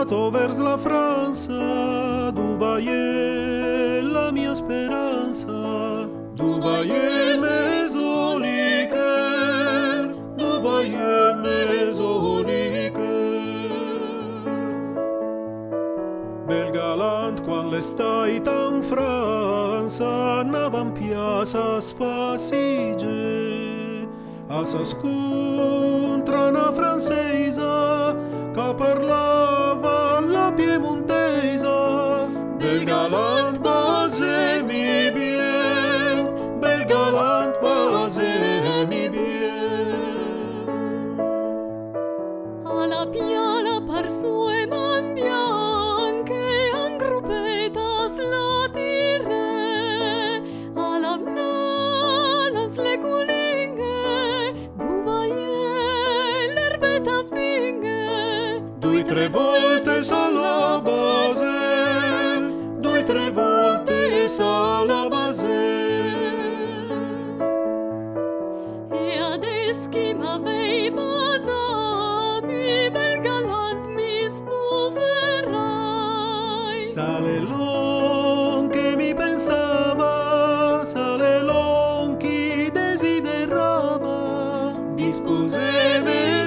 vato vers la Franza, dove è la mia speranza, dove è meso licher, dove è meso licher. Bel galant quan l'estai in Franza, anavam piazza spasige, a s'ascontra una francesa che parlava la piemontesa. Bel galant basemi bien, bel galant basemi bien. Alla piala par sue man bianche an gruppetas la tire, alla nalas le culinghe, duvaie l'erbeta finghe. Due tre volte alla base, due tre volte alla base. E ad Eschima vei basami, bel galant mi sposerai. Sale l'on che mi pensava, sale l'on che desiderava, disposeme